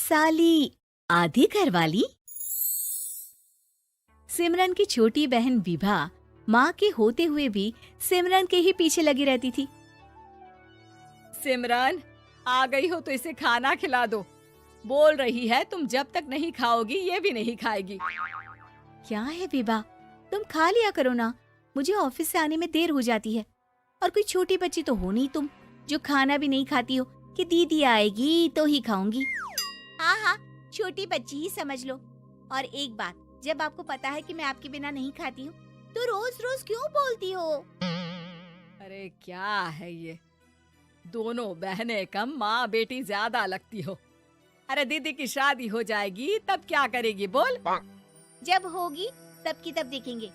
साली आधी घरवाली। सिमरन की छोटी बहन विभा माँ के होते हुए भी सिमरन के ही पीछे लगी रहती थी। सिमरन, आ गई हो तो इसे खाना खिला दो। बोल रही है तुम जब तक नहीं खाओगी ये भी नहीं खाएगी। क्या है विभा, तुम खा लिया करो ना, मुझे ऑफिस से आने में देर हो जाती है। और कोई छोटी बच्ची तो हो नहीं तुम जो खाना भी नहीं खाती हो कि दीदी आएगी तो ही खाऊंगी। हाँ हाँ, छोटी बच्ची ही समझ लो। और एक बात, जब आपको पता है कि मैं आपके बिना नहीं खाती हूँ तो रोज रोज क्यों बोलती हो? अरे क्या है ये, दोनों बहनें कम माँ बेटी ज्यादा लगती हो। अरे दीदी की शादी हो जाएगी तब क्या करेगी बोल? जब होगी तब की तब देखेंगे।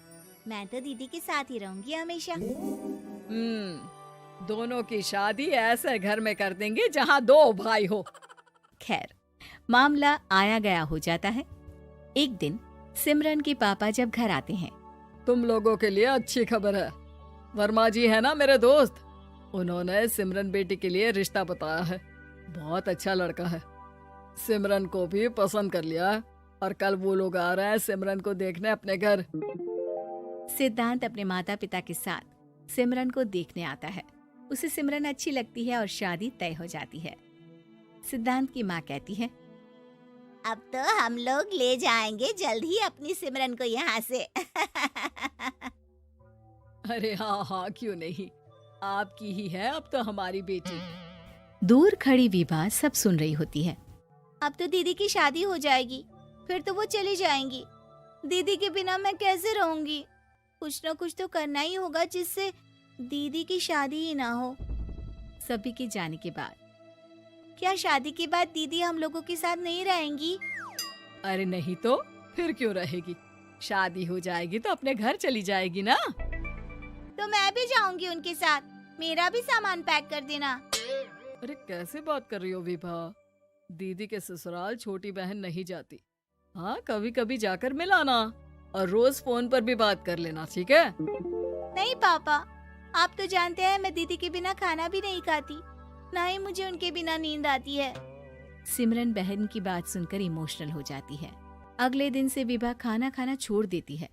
मैं तो दीदी के साथ ही रहूंगी हमेशा। दोनों की शादी ऐसे घर में कर देंगे जहाँ दो भाई हो। खैर, मामला आया गया हो जाता है। एक दिन सिमरन के पापा जब घर आते हैं, तुम लोगों के लिए अच्छी खबर है। वर्मा जी है ना मेरे दोस्त, उन्होंने सिमरन बेटी के लिए रिश्ता बताया है। बहुत अच्छा लड़का है, सिमरन को भी पसंद कर लिया है और कल वो लोग आ रहे हैं सिमरन को देखने अपने घर। सिद्धांत अपने माता पिता के साथ सिमरन को देखने आता है। उसे सिमरन अच्छी लगती है और शादी तय हो जाती है। सिद्धांत की माँ कहती है, अब तो हम लोग ले जाएंगे जल्द ही अपनी सिमरन को यहाँ से। अरे हाँ हाँ, क्यों नहीं, आपकी ही है अब तो हमारी बेटी। दूर खड़ी विभा सब सुन रही होती है। अब तो दीदी की शादी हो जाएगी, फिर तो वो चली जाएंगी। दीदी के बिना मैं कैसे रहूंगी? कुछ न कुछ तो करना ही होगा जिससे दीदी की शादी ही ना हो। सभी के जाने के बाद क्या शादी के बाद दीदी हम लोगों के साथ नहीं रहेंगी? अरे नहीं तो फिर क्यों रहेगी, शादी हो जाएगी तो अपने घर चली जाएगी ना। तो मैं भी जाऊंगी उनके साथ, मेरा भी सामान पैक कर देना। अरे कैसे बात कर रही हो विभा, दीदी के ससुराल छोटी बहन नहीं जाती। हाँ, कभी कभी जाकर मिलाना और रोज फोन पर भी बात कर लेना, ठीक है? नहीं पापा, आप तो जानते हैं मैं दीदी के बिना खाना भी नहीं खाती, ना ही मुझे उनके बिना नींद आती है। सिमरन बहन की बात सुनकर इमोशनल हो जाती है। अगले दिन से विभा खाना खाना छोड़ देती है।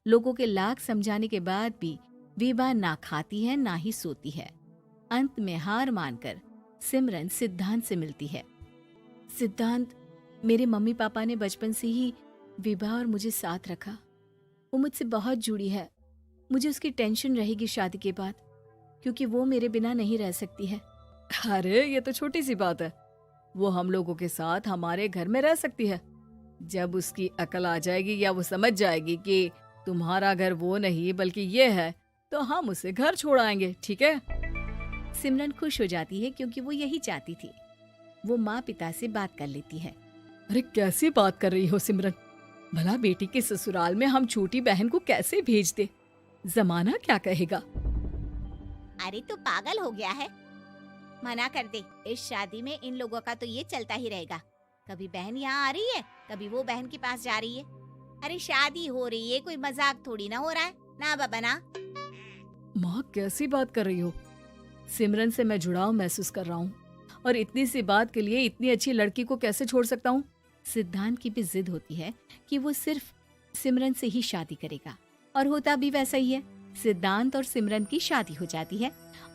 लोगों के लाख समझाने के बाद भी विभा ना खाती है ना ही सोती है। अंत में हार मानकर सिमरन सिद्धांत से मिलती है। सिद्धांत, मेरे मम्मी पापा ने बचपन से ही विभा और मुझे साथ रखा। वो मुझसे बहुत जुड़ी है। मुझे उसकी टेंशन रहेगी शादी के बाद, क्योंकि वो मेरे बिना नहीं रह सकती है। अरे ये तो छोटी सी बात है, वो हम लोगों के साथ हमारे घर में रह सकती है। जब उसकी अकल आ जाएगी या वो समझ जाएगी कि तुम्हारा घर वो नहीं बल्कि ये है, तो हम उसे घर छोड़ आएंगे, ठीक है? सिमरन खुश हो जाती है क्योंकि वो यही चाहती थी। वो माँ पिता से बात कर लेती है। अरे कैसी बात कर रही हो सिमरन, भला बेटी के ससुराल में हम छोटी बहन को कैसे भेज दे? जमाना क्या कहेगा? अरे तू पागल हो गया है, मना कर दे। इस शादी में इन लोगों का तो ये चलता ही रहेगा। कभी बहन यहाँ आ रही है, कभी वो बहन के पास जा रही है। अरे शादी हो रही है, कोई मजाक थोड़ी ना हो रहा है ना बाबा ना। माँ कैसी बात कर रही हो? सिमरन से मैं जुड़ाव महसूस कर रहा हूँ और इतनी सी बात के लिए इतनी अच्छी लड़की को कैसे छोड़ सकता हूँ? सिद्धांत की भी जिद होती है कि वो सिर्फ सिमरन से ही शादी करेगा, और होता भी वैसा ही है। सिद्धांत और सिमरन की शादी हो जाती है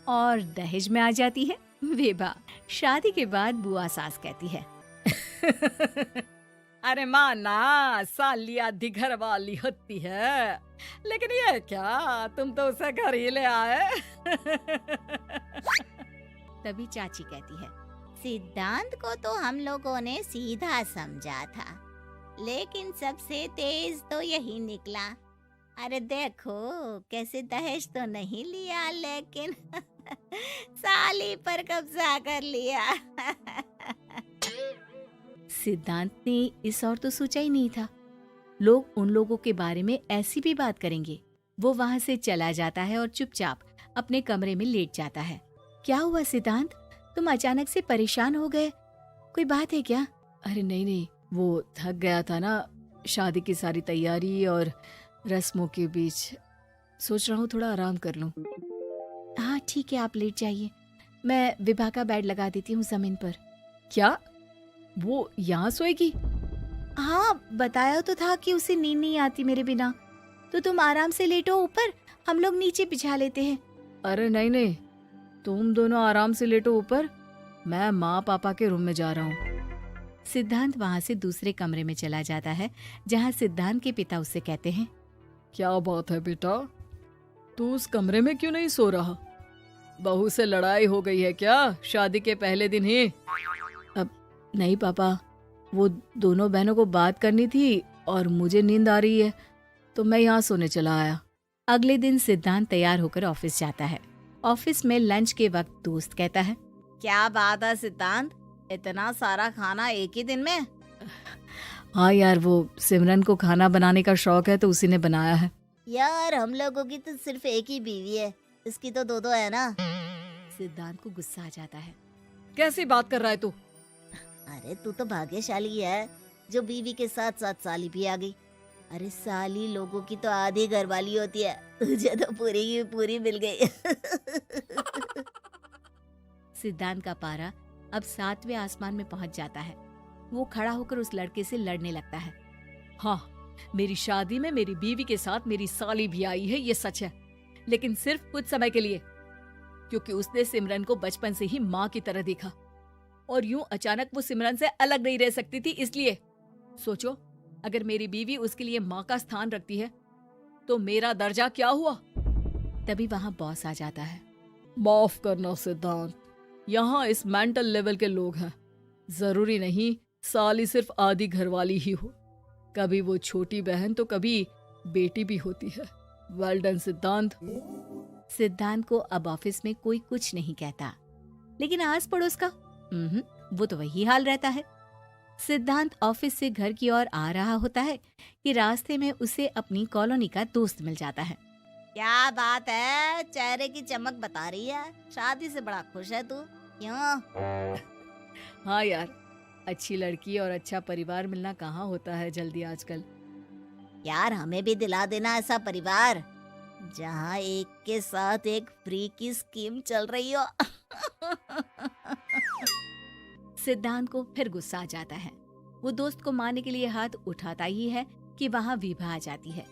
और दहेज में आ जाती है विभा। शादी के बाद बुआ सास कहती है, अरे माँ ना, साली आधी घर वाली होती है, लेकिन ये क्या, तुम तो उसे घर ही ले आए। तभी चाची कहती है, सिद्धांत को तो हम लोगों ने सीधा समझा था, लेकिन सबसे तेज तो यही निकला। अरे देखो कैसे दहेज तो नहीं लिया, लेकिन साली पर कब्जा कर लिया। सिद्धांत ने इस और तो सोचा ही नहीं था, लोग उन लोगों के बारे में ऐसी भी बात करेंगे। वो वहाँ से चला जाता है और चुपचाप अपने कमरे में लेट जाता है। क्या हुआ सिद्धांत, तुम अचानक से परेशान हो गए, कोई बात है क्या? अरे नहीं नहीं, वो थक गया था ना, शादी की सारी तैयारी और रस्मों के बीच, सोच रहा हूँ थोड़ा आराम कर लूं। हाँ ठीक है, आप लेट जाइए, मैं विभा का बेड लगा देती हूँ जमीन पर। क्या? वो यहाँ सोएगी? हाँ, बताया तो था कि उसे नींद नहीं आती मेरे बिना। तो तुम आराम से लेटो ऊपर, हम लोग नीचे बिछा लेते हैं। अरे नहीं नहीं, तुम दोनों आराम से लेटो ऊपर, मैं माँ पापा के रूम में जा रहा हूँ। सिद्धांत वहाँ से दूसरे कमरे में चला जाता है, जहाँ सिद्धांत के पिता उससे कहते हैं, क्या बात है बेटा, तू उस कमरे में क्यों नहीं सो रहा? बहू से लड़ाई हो गई है क्या शादी के पहले दिन ही? अब नहीं पापा, वो दोनों बहनों को बात करनी थी और मुझे नींद आ रही है, तो मैं यहाँ सोने चला आया। अगले दिन सिद्धांत तैयार होकर ऑफिस जाता है। ऑफिस में लंच के वक्त दोस्त कहता है, क्या बात है सिद्धांत, इतना सारा खाना एक ही दिन में? हाँ यार, वो सिमरन को खाना बनाने का शौक है तो उसी ने बनाया है। यार हम लोगों की तो सिर्फ एक ही बीवी है, इसकी तो दो है ना। सिद्धांत को गुस्सा आ जाता है। कैसी बात कर रहा है तू? अरे तू तो भाग्यशाली है जो बीवी के साथ साथ साली भी आ गई। अरे साली लोगों की तो आधी घरवाली होती है, तुझे तो पूरी की पूरी मिल गई। सिद्धांत का पारा अब 7वें आसमान में पहुंच जाता है। वो खड़ा होकर उस लड़के से लड़ने लगता है। हाँ, मेरी शादी में मेरी बीवी के साथ मेरी साली भी आई है, ये सच है, लेकिन सिर्फ कुछ समय के लिए, क्योंकि उसने सिमरन को बचपन से ही माँ की तरह देखा और यूं अचानक वो सिमरन से अलग नहीं रह सकती थी। इसलिए सोचो, अगर मेरी बीवी उसके लिए माँ का स्थान रखती है तो मेरा दर्जा क्या हुआ? तभी वहाँ बॉस आ जाता है। माफ करना सिद्धांत, यहाँ इस मेंटल लेवल के लोग हैं, जरूरी नहीं साली सिर्फ आधी घरवाली ही हो, कभी वो छोटी बहन तो कभी बेटी भी होती है। वेल डन सिद्धांत। सिद्धांत को अब ऑफिस में कोई कुछ नहीं कहता, लेकिन आस पड़ोस का वो तो वही हाल रहता है। सिद्धांत ऑफिस से घर की ओर आ रहा होता है कि रास्ते में उसे अपनी कॉलोनी का दोस्त मिल जाता है। क्या बात है, चेहरे की चमक बता रही है, शादी से बड़ा खुश है तू, क्यों? हाँ यार, अच्छी लड़की और अच्छा परिवार मिलना कहाँ होता है जल्दी आजकल। यार हमें भी दिला देना ऐसा परिवार जहाँ एक के साथ एक फ्री की स्कीम चल रही हो। सिद्धांत को फिर गुस्सा आ जाता है। वो दोस्त को मारने के लिए हाथ उठाता ही है कि वहाँ विभा आ जाती है।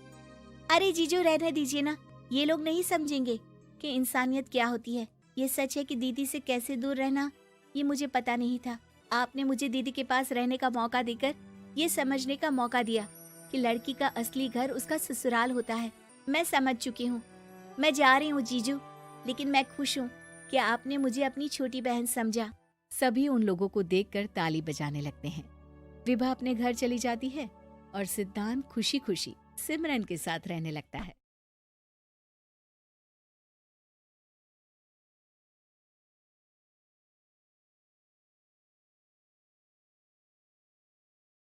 अरे जीजू, रहने दीजिए ना, ये लोग नहीं समझेंगे कि इंसानियत क्या होती है। ये सच है कि दीदी से कैसे दूर रहना, ये मुझे पता नहीं था। आपने मुझे दीदी के पास रहने का मौका देकर ये समझने का मौका दिया कि लड़की का असली घर उसका ससुराल होता है। मैं समझ चुकी हूँ, मैं जा रही हूँ जीजू, लेकिन मैं खुश हूँ कि आपने मुझे अपनी छोटी बहन समझा। सभी उन लोगों को देखकर ताली बजाने लगते हैं। विभा अपने घर चली जाती है और सिद्धांत खुशी खुशी सिमरन के साथ रहने लगता है।